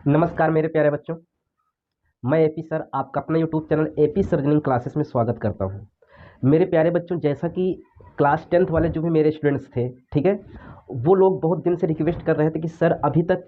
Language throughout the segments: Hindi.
नमस्कार मेरे प्यारे बच्चों। मैं एपी सर आपका अपना YouTube channel AP sir reasoning classes में स्वागत करता हूं। मेरे प्यारे बच्चों, जैसा कि क्लास 10th वाले जो भी मेरे स्टूडेंट्स थे, ठीक है, वो लोग बहुत दिन से रिक्वेस्ट कर रहे थे कि सर अभी तक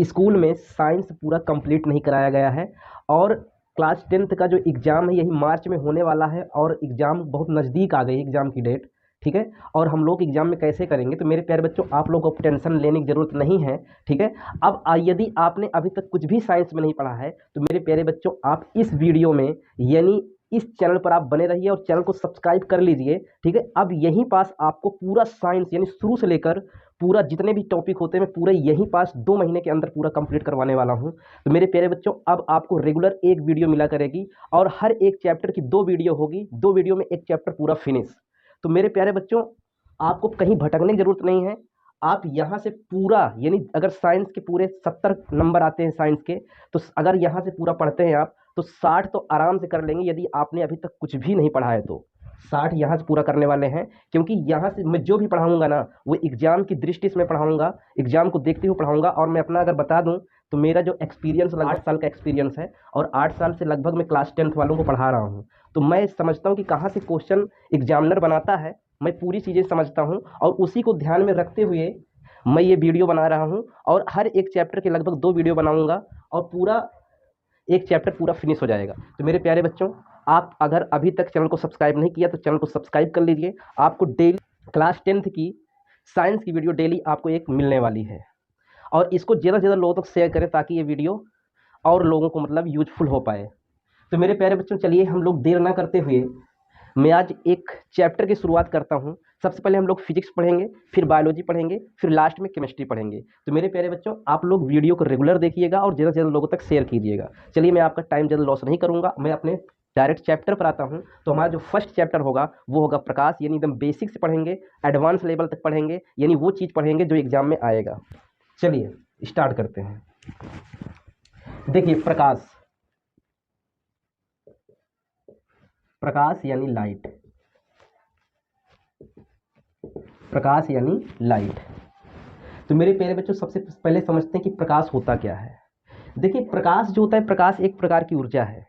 स्कूल में साइंस पूरा कंप्लीट नहीं कराया गया है और क्लास 10th का जो एग्ज़ाम है यही मार्च में होने वाला है और एग्ज़ाम बहुत नज़दीक आ गई एग्ज़ाम की डेट, ठीक है। और हम लोग एग्ज़ाम में कैसे करेंगे? तो मेरे प्यारे बच्चों, आप लोगों को टेंशन लेने की ज़रूरत नहीं है, ठीक है। अब यदि आपने अभी तक कुछ भी साइंस में नहीं पढ़ा है तो मेरे प्यारे बच्चों, आप इस वीडियो में यानी इस चैनल पर आप बने रहिए और चैनल को सब्सक्राइब कर लीजिए, ठीक है। अब यहीं पास आपको पूरा साइंस यानी शुरू से लेकर पूरा जितने भी टॉपिक होते हैं मैं पूरे यहीं पास 2 महीने के अंदर पूरा कंप्लीट करवाने वाला हूं। तो मेरे प्यारे बच्चों, अब आपको रेगुलर एक वीडियो मिला करेगी और हर एक चैप्टर की 2 वीडियो होगी, 2 वीडियो में एक चैप्टर पूरा फिनिश। तो मेरे प्यारे बच्चों, आपको कहीं भटकने की जरूरत नहीं है। आप यहाँ से पूरा यानी अगर साइंस के पूरे 70 नंबर आते हैं साइंस के, तो अगर यहाँ से पूरा पढ़ते हैं आप तो 60 तो आराम से कर लेंगे। यदि आपने अभी तक कुछ भी नहीं पढ़ा है तो 60 यहाँ से पूरा करने वाले हैं, क्योंकि यहाँ से मैं जो भी पढ़ाऊंगा ना वो एग्जाम की दृष्टि से मैं पढ़ाऊंगा, एग्जाम को देखते हुए पढ़ाऊंगा। और मैं अपना अगर बता दूं तो मेरा जो एक्सपीरियंस 8 साल का एक्सपीरियंस है और 8 साल से लगभग मैं क्लास 10th वालों को पढ़ा रहा हूँ। तो मैं समझता हूँ कि कहाँ से क्वेश्चन एग्जामिनर बनाता है, मैं पूरी चीज़ें समझता हूँ और उसी को ध्यान में रखते हुए मैं ये वीडियो बना रहा हूँ। और हर एक चैप्टर के लगभग 2 वीडियो बनाऊंगा और पूरा एक चैप्टर पूरा फिनिश हो जाएगा। तो मेरे प्यारे बच्चों, आप अगर अभी तक चैनल को सब्सक्राइब नहीं किया तो चैनल को सब्सक्राइब कर लीजिए। आपको डेली क्लास 10th की साइंस की वीडियो डेली आपको एक मिलने वाली है और इसको ज़्यादा से ज़्यादा लोगों तक शेयर करें ताकि ये वीडियो और लोगों को मतलब यूजफुल हो पाए। तो मेरे प्यारे बच्चों, चलिए हम लोग देर ना करते हुए मैं आज एक चैप्टर की शुरुआत करता हूं। सबसे पहले हम लोग फिजिक्स पढ़ेंगे, फिर बायोलॉजी पढ़ेंगे, फिर लास्ट में केमिस्ट्री पढ़ेंगे। तो मेरे प्यारे बच्चों, आप लोग वीडियो को रेगुलर देखिएगा और ज़्यादा से ज़्यादा लोगों तक शेयर कीजिएगा। चलिए, मैं आपका टाइम ज़्यादा लॉस नहीं करूंगा, मैं अपने डायरेक्ट चैप्टर पर आता हूं। तो हमारा जो फर्स्ट चैप्टर होगा वो होगा प्रकाश, यानी एकदम बेसिक से पढ़ेंगे, एडवांस लेवल तक पढ़ेंगे, यानी वो चीज़ पढ़ेंगे जो एग्जाम में आएगा। चलिए स्टार्ट करते हैं। देखिए, प्रकाश, प्रकाश यानी लाइट, प्रकाश यानी लाइट। तो मेरे प्यारे बच्चों, सबसे पहले समझते हैं कि प्रकाश होता क्या है। देखिए, प्रकाश जो होता है, प्रकाश एक प्रकार की ऊर्जा है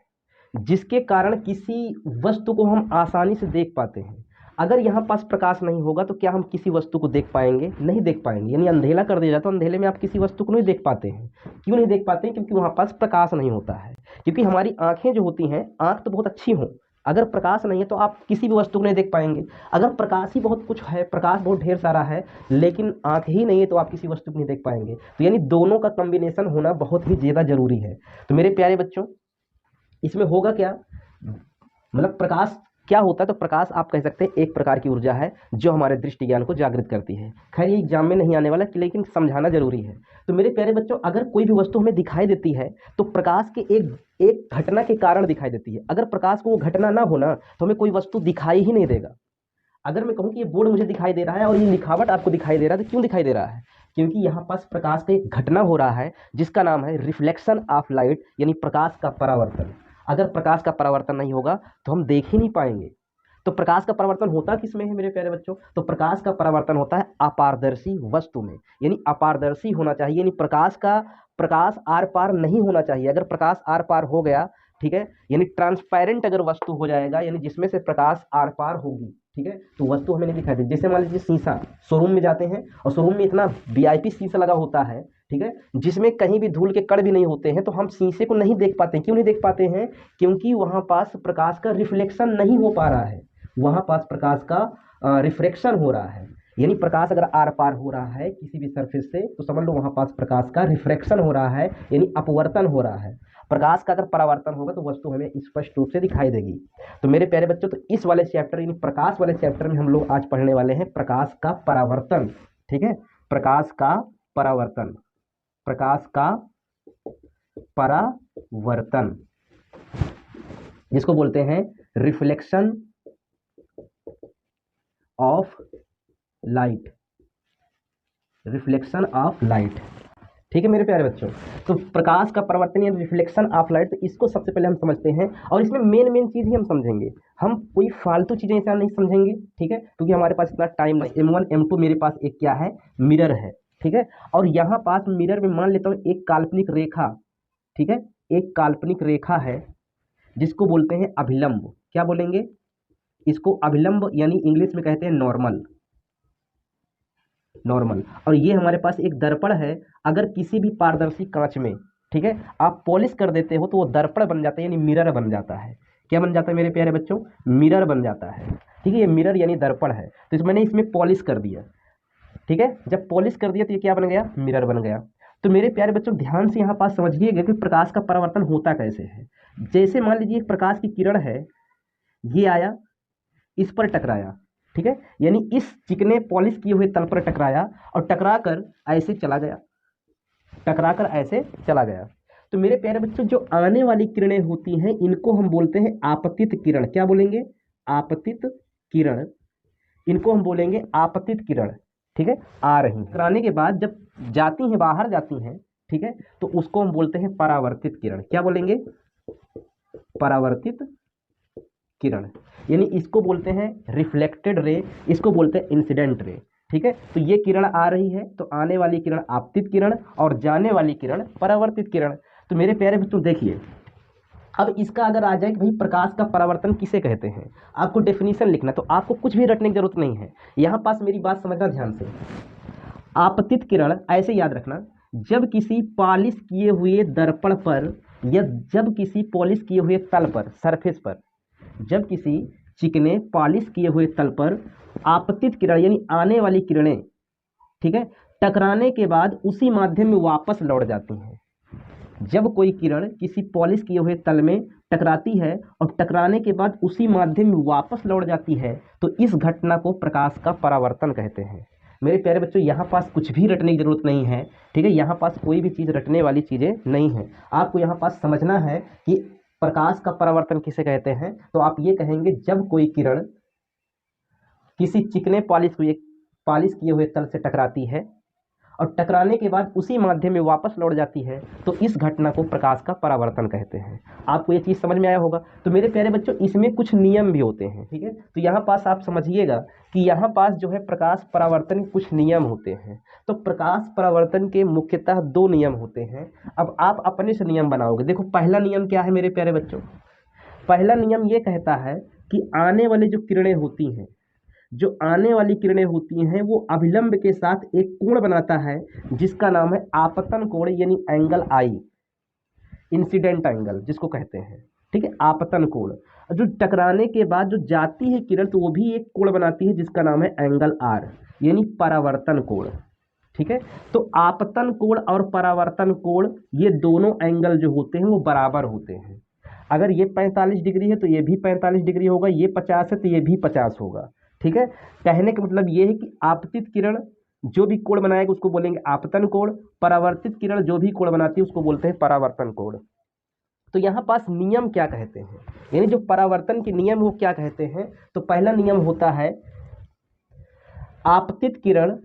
जिसके कारण किसी वस्तु को हम आसानी से देख पाते हैं। अगर यहाँ पास प्रकाश नहीं होगा तो क्या हम किसी वस्तु को देख पाएंगे? नहीं देख पाएंगे। यानी अंधेला कर दिया जाता है, अंधेले में आप किसी वस्तु को नहीं देख पाते हैं। क्यों नहीं देख पाते हैं? क्योंकि वहाँ पास प्रकाश नहीं होता है। क्योंकि हमारी आंखें जो होती हैं, आंख तो बहुत अच्छी हों, अगर प्रकाश नहीं है तो आप किसी भी वस्तु को नहीं देख पाएंगे। अगर प्रकाश ही बहुत कुछ है, प्रकाश बहुत ढेर सारा है, लेकिन आंख ही नहीं है तो आप किसी वस्तु को नहीं देख पाएंगे। तो यानी दोनों का कॉम्बिनेशन होना बहुत ही ज़्यादा जरूरी है। तो मेरे प्यारे बच्चों, इसमें होगा क्या, मतलब प्रकाश क्या होता है? तो प्रकाश आप कह सकते हैं एक प्रकार की ऊर्जा है जो हमारे दृष्टि ज्ञान को जागृत करती है। खैर, ये एग्जाम में नहीं आने वाला, लेकिन समझाना जरूरी है। तो मेरे प्यारे बच्चों, अगर कोई भी वस्तु हमें दिखाई देती है तो प्रकाश के एक एक घटना के कारण दिखाई देती है। अगर प्रकाश को वो घटना ना होना तो हमें कोई वस्तु दिखाई ही नहीं देगा। अगर मैं कहूँ कि ये बोर्ड मुझे दिखाई दे रहा है और ये लिखावट आपको दिखाई दे रहा है, तो क्यों दिखाई दे रहा है? क्योंकि यहाँ पास प्रकाश का एक घटना हो रहा है जिसका नाम है रिफ्लेक्शन ऑफ लाइट, यानी प्रकाश का परावर्तन। अगर प्रकाश का परावर्तन नहीं होगा तो हम देख ही नहीं पाएंगे। तो प्रकाश का परावर्तन होता किस में है मेरे प्यारे बच्चों? तो प्रकाश का परावर्तन होता है अपारदर्शी वस्तु में, यानी अपारदर्शी होना चाहिए, यानी प्रकाश आर पार नहीं होना चाहिए। अगर प्रकाश आर पार हो गया, ठीक है, यानी ट्रांसपेरेंट अगर वस्तु हो जाएगा, यानी जिसमें से प्रकाश आर पार होगी, ठीक है, तो वस्तु हमें नहीं दिखाई देती। जैसे मान लीजिए शीशा, शोरूम में जाते हैं और शोरूम में इतना वीआईपी शीशा लगा होता है, ठीक है, जिसमें कहीं भी धूल के कण भी नहीं होते हैं, तो हम शीशे को नहीं देख पाते। क्यों नहीं देख पाते हैं? क्योंकि वहां पास प्रकाश का रिफ्लेक्शन नहीं हो पा रहा है, वहां पास प्रकाश का रिफ्रैक्शन हो रहा है। यानी प्रकाश अगर आर पार हो रहा है किसी भी सरफेस से तो समझ लो वहां पास प्रकाश का रिफ्रैक्शन हो रहा है, यानी अपवर्तन हो रहा है। प्रकाश का अगर परावर्तन होगा तो वस्तु हमें स्पष्ट रूप से दिखाई देगी। तो मेरे प्यारे बच्चों, तो इस वाले चैप्टर यानी प्रकाश वाले चैप्टर में हम लोग आज पढ़ने वाले हैं प्रकाश का परावर्तन, ठीक है, प्रकाश का परावर्तन, प्रकाश का परावर्तन, जिसको बोलते हैं reflection of light, reflection of light, ठीक है मेरे प्यारे बच्चों। तो प्रकाश का परावर्तन या रिफ्लेक्शन ऑफ लाइट, तो इसको सबसे पहले हम समझते हैं और इसमें मेन चीज ही हम समझेंगे, हम कोई फालतू चीजें ऐसा नहीं समझेंगे, ठीक है, क्योंकि हमारे पास इतना टाइम नहीं। M1 M2 मेरे पास एक क्या है, मिरर है, ठीक है, और यहाँ पास मिरर में मान लेता हूँ एक काल्पनिक रेखा ठीक है, एक काल्पनिक रेखा है जिसको बोलते हैं अभिलंब। क्या बोलेंगे इसको? अभिलंब, यानी इंग्लिश में कहते हैं नॉर्मल। नॉर्मल। और ये हमारे पास एक दर्पण है। अगर किसी भी पारदर्शी कांच में, ठीक है, आप पॉलिश कर देते हो तो वो दर्पण बन जाता है, यानी मिरर बन जाता है। क्या बन जाता है मेरे प्यारे बच्चों? मिरर बन जाता है। ठीक है, ये मिरर यानी दर्पण है। तो मैंने इसमें पॉलिश कर दिया। ठीक है, जब पॉलिश कर दिया तो ये क्या बन गया? मिरर बन गया। तो मेरे प्यारे बच्चों ध्यान से यहाँ पास समझिएगा कि प्रकाश का परावर्तन होता कैसे है। जैसे मान लीजिए एक प्रकाश की किरण है, ये आया, इस पर टकराया, ठीक है, यानी इस चिकने पॉलिश किए हुए तल पर टकराया और टकराकर ऐसे चला गया, टकराकर ऐसे चला गया। तो मेरे प्यारे बच्चों जो आने वाली किरणें होती हैं इनको हम बोलते हैं आपतित किरण। क्या बोलेंगे? आपतित किरण। इनको हम बोलेंगे आपतित किरण। ठीक है, आ रही हैं, टकराने के बाद जब जाती हैं, बाहर जाती हैं, ठीक है, तो उसको हम बोलते हैं परावर्तित किरण। क्या बोलेंगे? परावर्तित किरण। यानी इसको बोलते हैं रिफ्लेक्टेड रे, इसको बोलते हैं इंसिडेंट रे। ठीक है, तो ये किरण आ रही है तो आने वाली किरण आपतित किरण और जाने वाली किरण परावर्तित किरण। तो मेरे प्यारे बच्चों देखिए, अब इसका अगर आ जाए कि भाई प्रकाश का परावर्तन किसे कहते हैं, आपको डेफिनेशन लिखना, तो आपको कुछ भी रटने की जरूरत नहीं है। यहाँ पास मेरी बात समझना ध्यान से। आपतित किरण ऐसे याद रखना, जब किसी पॉलिश किए हुए दर्पण पर या जब किसी पॉलिश किए हुए तल पर, सरफेस पर, जब किसी चिकने पॉलिश किए हुए तल पर आपतित किरण यानी आने वाली किरणें, ठीक है, टकराने के बाद उसी माध्यम में वापस लौट जाती हैं। जब कोई किरण किसी पॉलिश किए हुए तल में टकराती है और टकराने के बाद उसी माध्यम में वापस लौट जाती है तो इस घटना को प्रकाश का परावर्तन कहते हैं। मेरे प्यारे बच्चों यहाँ पास कुछ भी रटने की जरूरत नहीं है। ठीक है, यहाँ पास कोई भी चीज़ रटने वाली चीज़ें नहीं है। आपको यहाँ पास समझना है कि प्रकाश का परावर्तन किसे कहते हैं। तो आप ये कहेंगे जब कोई किरण किसी चिकने पॉलिश किए हुए तल से टकराती है और टकराने के बाद उसी माध्यम में वापस लौट जाती है तो इस घटना को प्रकाश का परावर्तन कहते हैं। आपको ये चीज़ समझ में आया होगा। तो मेरे प्यारे बच्चों इसमें कुछ नियम भी होते हैं। ठीक है, तो यहाँ पास आप समझिएगा कि यहाँ पास जो है प्रकाश परावर्तन के कुछ नियम होते हैं। तो प्रकाश परावर्तन के मुख्यतः 2 नियम होते हैं। अब आप अपने से नियम बनाओगे। देखो पहला नियम क्या है मेरे प्यारे बच्चों? पहला नियम ये कहता है कि आने वाली जो किरणें होती हैं, जो आने वाली किरणें होती हैं वो अभिलंब के साथ एक कोण बनाता है जिसका नाम है आपतन कोण, यानी एंगल आई, इंसिडेंट एंगल जिसको कहते हैं। ठीक है, आपतन कोण। जो टकराने के बाद जो जाती है किरण तो वो भी एक कोण बनाती है जिसका नाम है एंगल आर, यानी परावर्तन कोण। ठीक है, तो आपतन कोण और परावर्तन कोण ये दोनों एंगल जो होते हैं वो बराबर होते हैं। अगर ये 45 डिग्री है तो ये भी 45 डिग्री होगा, ये 50 है तो ये भी 50 होगा। ठीक है, कहने का मतलब ये है कि आपतित किरण जो भी कोण बनाएगा उसको बोलेंगे आपतन कोण, परावर्तित किरण जो भी कोण बनाती है उसको बोलते हैं परावर्तन कोण। तो यहाँ पास नियम क्या कहते हैं, यानी जो परावर्तन के नियम वो क्या कहते हैं? तो पहला नियम होता है आपतित किरण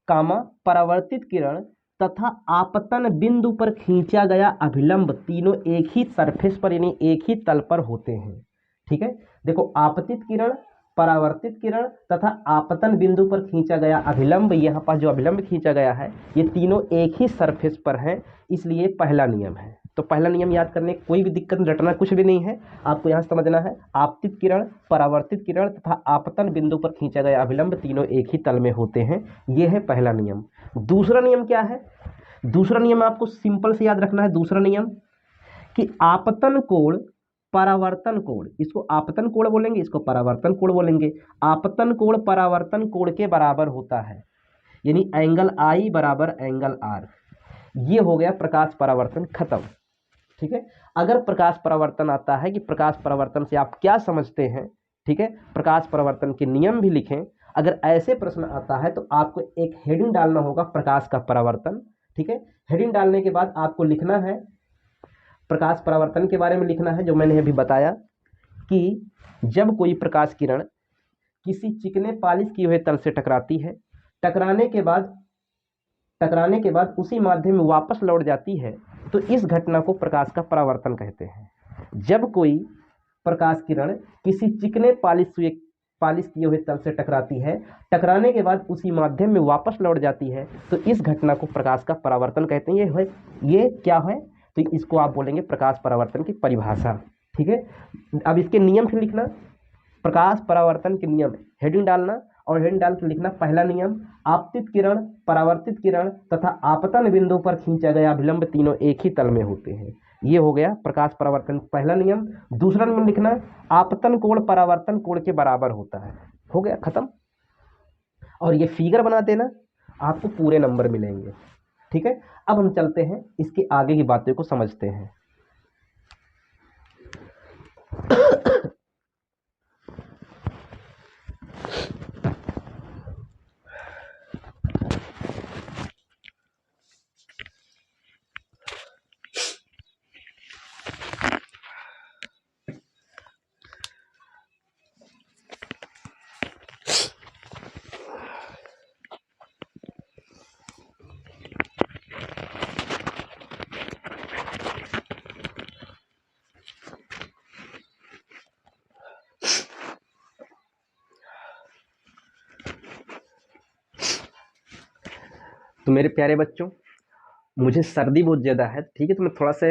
कामा परावर्तित किरण तथा आपतन बिंदु पर खींचा गया अभिलंब तीनों एक ही सरफेस पर यानी एक ही तल पर होते हैं। ठीक है, देखो आपतित किरण, परावर्तित किरण तथा आपतन बिंदु पर खींचा गया अभिलंब, यहाँ पर जो अभिलंब खींचा गया है ये तीनों एक ही सरफेस पर हैं, इसलिए पहला नियम है। तो पहला नियम याद करने की कोई भी दिक्कत, रटना कुछ भी नहीं है। आपको यहाँ समझना है आपतित किरण, परावर्तित किरण तथा आपतन बिंदु पर खींचा गया अभिलंब तीनों एक ही तल में होते हैं। ये है पहला नियम। दूसरा नियम क्या है? दूसरा नियम आपको सिंपल से याद रखना है। दूसरा नियम कि आपतन कोण परावर्तन कोण, इसको आपतन कोण बोलेंगे, इसको परावर्तन कोण बोलेंगे। आपतन कोण परावर्तन कोण के बराबर होता है, यानी एंगल आई बराबर एंगल आर। ये हो गया प्रकाश परावर्तन खत्म। ठीक है, अगर प्रकाश परावर्तन आता है कि प्रकाश परावर्तन से आप क्या समझते हैं, ठीक है, प्रकाश परावर्तन के नियम भी लिखें। अगर ऐसे प्रश्न आता है तो आपको एक हेडिंग डालना होगा प्रकाश का परावर्तन। ठीक है, हेडिंग डालने के बाद आपको लिखना है प्रकाश परावर्तन के बारे में लिखना है, जो मैंने अभी बताया कि जब कोई प्रकाश किरण किसी चिकने पॉलिश किए हुए तल से टकराती है, टकराने के बाद उसी माध्यम में वापस लौट जाती है तो इस घटना को प्रकाश का परावर्तन कहते हैं। जब कोई प्रकाश किरण किसी चिकने पॉलिश किए हुए तल से टकराती है, टकराने के बाद उसी माध्यम में वापस लौट जाती है तो इस घटना को प्रकाश का परावर्तन कहते हैं। ये क्या है? तो इसको आप बोलेंगे प्रकाश परावर्तन की परिभाषा। ठीक है, अब इसके नियम फिर लिखना, प्रकाश परावर्तन के नियम, हेडिंग डालना और हेडिंग डाल के लिखना पहला नियम, आपतित किरण, परावर्तित किरण तथा आपतन बिंदु पर खींचा गया अभिलंब तीनों एक ही तल में होते हैं। ये हो गया प्रकाश परावर्तन पहला नियम। दूसरा नियम लिखना, आपतन कोण परावर्तन कोण के बराबर होता है। हो गया खत्म। और ये फिगर बना देना, आपको पूरे नंबर मिलेंगे। ठीक है, अब हम चलते हैं इसके आगे की बातों को समझते हैं। तो मेरे प्यारे बच्चों, मुझे सर्दी बहुत ज़्यादा है, ठीक है, तो मैं थोड़ा सा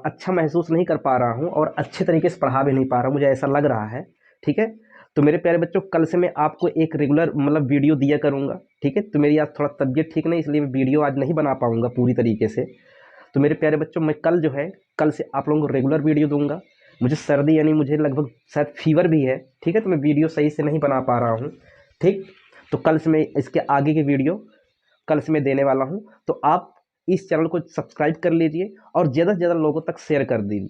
अच्छा महसूस नहीं कर पा रहा हूँ और अच्छे तरीके से पढ़ा भी नहीं पा रहा हूँ, मुझे ऐसा लग रहा है। ठीक है, तो मेरे प्यारे बच्चों, कल से मैं आपको एक रेगुलर मतलब वीडियो दिया करूँगा। ठीक है, तो मेरी आज थोड़ा तबीयत ठीक नहीं, इसलिए वीडियो आज नहीं बना पाऊँगा पूरी तरीके से। तो मेरे प्यारे बच्चों, मैं कल जो है, कल से आप लोगों को रेगुलर वीडियो दूंगा। मुझे सर्दी यानी मुझे लगभग शायद फीवर भी है। ठीक है, तो मैं वीडियो सही से नहीं बना पा रहा हूँ। ठीक, तो कल से मैं इसके आगे की वीडियो कल से मैं देने वाला हूँ। तो आप इस चैनल को सब्सक्राइब कर लीजिए और ज़्यादा से ज़्यादा लोगों तक शेयर कर दीजिए।